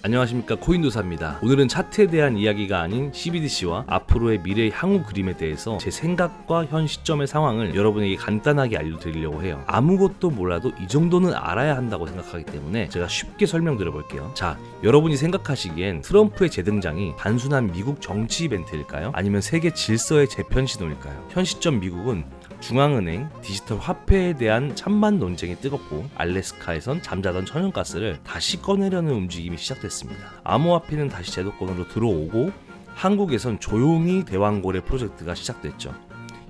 안녕하십니까, 코인도사입니다. 오늘은 차트에 대한 이야기가 아닌 CBDC와 앞으로의 미래의 향후 그림에 대해서 제 생각과 현 시점의 상황을 여러분에게 간단하게 알려드리려고 해요. 아무것도 몰라도 이 정도는 알아야 한다고 생각하기 때문에 제가 쉽게 설명드려 볼게요. 자, 여러분이 생각하시기엔 트럼프의 재등장이 단순한 미국 정치 이벤트일까요? 아니면 세계 질서의 재편 신호일까요? 현 시점 미국은 중앙은행, 디지털 화폐에 대한 찬반 논쟁이 뜨겁고 알래스카에선 잠자던 천연가스를 다시 꺼내려는 움직임이 시작됐습니다. 암호화폐는 다시 제도권으로 들어오고 한국에선 조용히 대왕고래 프로젝트가 시작됐죠.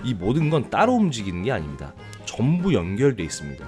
이 모든 건 따로 움직이는 게 아닙니다. 전부 연결돼 있습니다.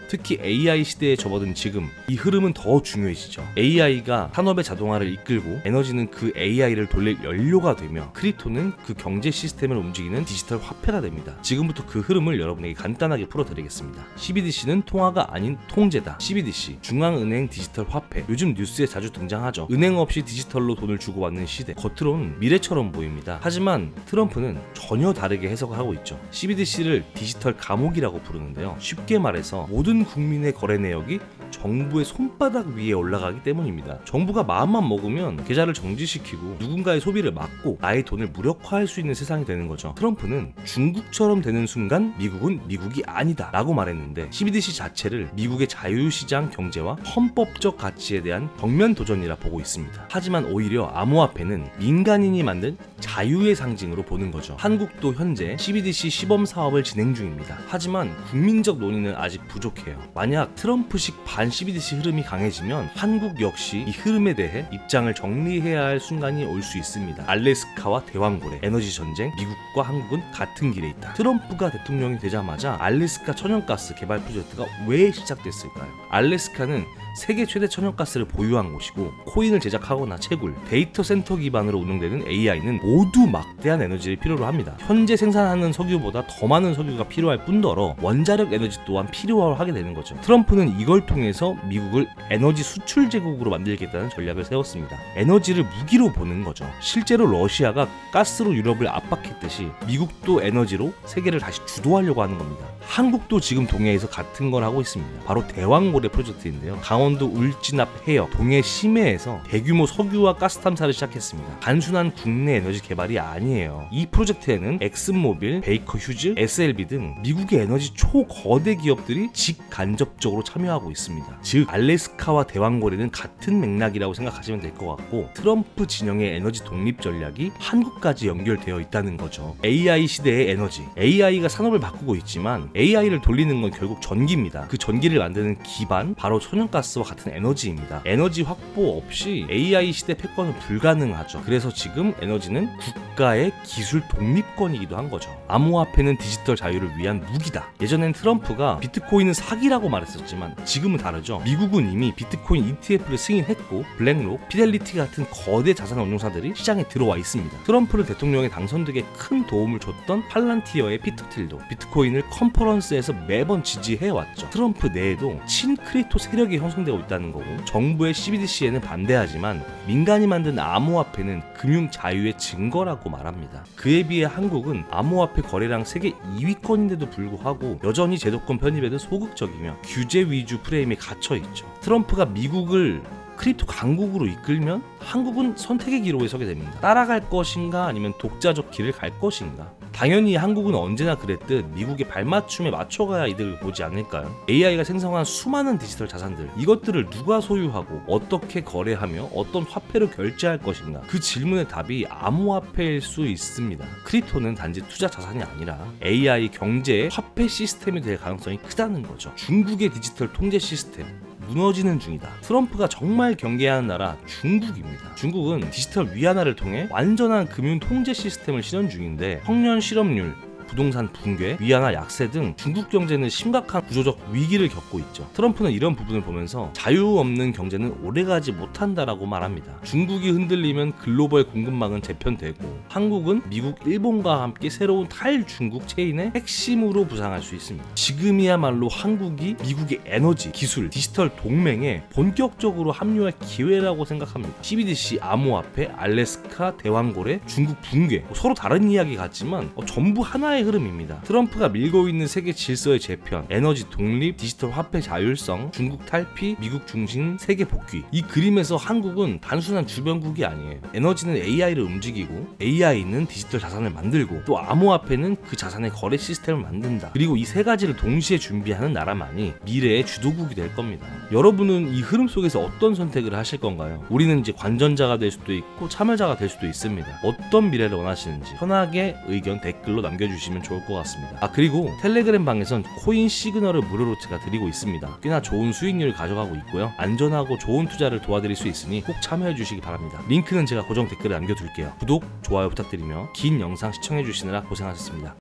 특히 AI 시대에 접어든 지금 이 흐름은 더 중요해지죠. AI가 산업의 자동화를 이끌고 에너지는 그 AI를 돌릴 연료가 되며 크립토는 그 경제 시스템을 움직이는 디지털 화폐가 됩니다. 지금부터 그 흐름을 여러분에게 간단하게 풀어드리겠습니다. CBDC는 통화가 아닌 통제다. CBDC, 중앙은행 디지털 화폐. 요즘 뉴스에 자주 등장하죠. 은행 없이 디지털로 돈을 주고받는 시대. 겉으론 미래처럼 보입니다. 하지만 트럼프는 전혀 다르게 해석을 하고 있죠. CBDC를 디지털 감옥이라고 부르는데요. 쉽게 말해서 모든 국민의 거래 내역이 정부의 손바닥 위에 올라가기 때문입니다. 정부가 마음만 먹으면 계좌를 정지시키고 누군가의 소비를 막고 나의 돈을 무력화할 수 있는 세상이 되는 거죠. 트럼프는 중국처럼 되는 순간 미국은 미국이 아니다 라고 말했는데 CBDC 자체를 미국의 자유시장 경제와 헌법적 가치에 대한 정면 도전이라 보고 있습니다. 하지만 오히려 암호화폐는 민간인이 만든 자유의 상징으로 보는 거죠. 한국도 현재 CBDC 시범 사업을 진행 중입니다. 하지만 국민적 논의는 아직 부족해요. 만약 트럼프식 반 CBDC 흐름이 강해지면 한국 역시 이 흐름에 대해 입장을 정리해야 할 순간이 올 수 있습니다. 알래스카와 대왕고래, 에너지 전쟁, 미국과 한국은 같은 길에 있다. 트럼프가 대통령이 되자마자 알래스카 천연가스 개발 프로젝트가 왜 시작됐을까요? 알래스카는 세계 최대 천연가스를 보유한 곳이고 코인을 제작하거나 채굴, 데이터 센터 기반으로 운영되는 AI는 모두 막대한 에너지를 필요로 합니다. 현재 생산하는 석유보다 더 많은 석유가 필요할 뿐더러 원자력 에너지 또한 필요하게 되는 거죠. 트럼프는 이걸 통해서 미국을 에너지 수출 제국으로 만들겠다는 전략을 세웠습니다. 에너지를 무기로 보는 거죠. 실제로 러시아가 가스로 유럽을 압박했듯이 미국도 에너지로 세계를 다시 주도하려고 하는 겁니다. 한국도 지금 동해에서 같은 걸 하고 있습니다. 바로 대왕고래 프로젝트인데요. 강원도 울진 앞 해역, 동해 심해에서 대규모 석유와 가스 탐사를 시작했습니다. 단순한 국내 에너지 개발이 아니에요. 이 프로젝트에는 엑슨모빌, 베이커 휴즈, SLB 등 미국의 에너지 초거대 기업들이 직간접적으로 참여하고 있습니다. 즉 알래스카와 대왕고래는 같은 맥락이라고 생각하시면 될 것 같고 트럼프 진영의 에너지 독립 전략이 한국까지 연결되어 있다는 거죠. AI 시대의 에너지, AI가 산업을 바꾸고 있지만 AI를 돌리는 건 결국 전기입니다. 그 전기를 만드는 기반, 바로 천연가스와 같은 에너지입니다. 에너지 확보 없이 AI 시대 패권은 불가능하죠. 그래서 지금 에너지는 국가의 기술 독립권이기도 한 거죠. 암호화폐는 디지털 자유를 위한 무기다. 예전엔 트럼프가 비트코인은 사기라고 말했었지만 지금은 다르죠. 미국은 이미 비트코인 ETF를 승인했고 블랙록, 피델리티 같은 거대 자산 운용사들이 시장에 들어와 있습니다. 트럼프를 대통령에 당선되게 큰 도움을 줬던 팔란티어의 피터 틸도 비트코인을 컨퍼런스에서 매번 지지해왔죠. 트럼프 내에도 친크립토 세력이 형성되고 있다는 거고 정부의 CBDC에는 반대하지만 민간이 만든 암호화폐는 금융 자유의 증거라고 말합니다. 그에 비해 한국은 암호화폐 거래량 세계 2위권인데도 불구하고 여전히 제도권 편입에는 소극적이며 규제 위주 프레임에 갇혀있죠. 트럼프가 미국을 크립토 강국으로 이끌면 한국은 선택의 기로에 서게 됩니다. 따라갈 것인가 아니면 독자적 길을 갈 것인가. 당연히 한국은 언제나 그랬듯 미국의 발맞춤에 맞춰가야 이득을 보지 않을까요? AI가 생성한 수많은 디지털 자산들, 이것들을 누가 소유하고 어떻게 거래하며 어떤 화폐로 결제할 것인가, 그 질문의 답이 암호화폐일 수 있습니다. 크립토는 단지 투자 자산이 아니라 AI 경제의 화폐 시스템이 될 가능성이 크다는 거죠. 중국의 디지털 통제 시스템 무너지는 중이다. 트럼프가 정말 경계하는 나라 중국입니다. 중국은 디지털 위안화를 통해 완전한 금융 통제 시스템을 실현 중인데 청년 실업률, 부동산 붕괴, 위안화 약세 등 중국 경제는 심각한 구조적 위기를 겪고 있죠. 트럼프는 이런 부분을 보면서 자유 없는 경제는 오래가지 못한다라고 말합니다. 중국이 흔들리면 글로벌 공급망은 재편되고 한국은 미국, 일본과 함께 새로운 탈중국 체인의 핵심으로 부상할 수 있습니다. 지금이야말로 한국이 미국의 에너지, 기술, 디지털 동맹에 본격적으로 합류할 기회라고 생각합니다. CBDC, 암호화폐, 알래스카, 대왕고래, 중국 붕괴, 서로 다른 이야기 같지만 전부 하나의 하나의 흐름입니다. 트럼프가 밀고 있는 세계 질서의 재편, 에너지 독립, 디지털 화폐 자율성, 중국 탈피, 미국 중심 세계 복귀. 이 그림에서 한국은 단순한 주변국이 아니에요. 에너지는 AI를 움직이고, AI는 디지털 자산을 만들고, 또 암호화폐는 그 자산의 거래 시스템을 만든다. 그리고 이 세 가지를 동시에 준비하는 나라만이 미래의 주도국이 될 겁니다. 여러분은 이 흐름 속에서 어떤 선택을 하실 건가요? 우리는 이제 관전자가 될 수도 있고 참여자가 될 수도 있습니다. 어떤 미래를 원하시는지 편하게 의견 댓글로 남겨주시면 좋을 것 같습니다. 그리고 텔레그램 방에선 코인 시그널을 무료로 제가 드리고 있습니다. 꽤나 좋은 수익률을 가져가고 있고요. 안전하고 좋은 투자를 도와드릴 수 있으니 꼭 참여해 주시기 바랍니다. 링크는 제가 고정 댓글에 남겨둘게요. 구독, 좋아요 부탁드리며 긴 영상 시청해 주시느라 고생하셨습니다.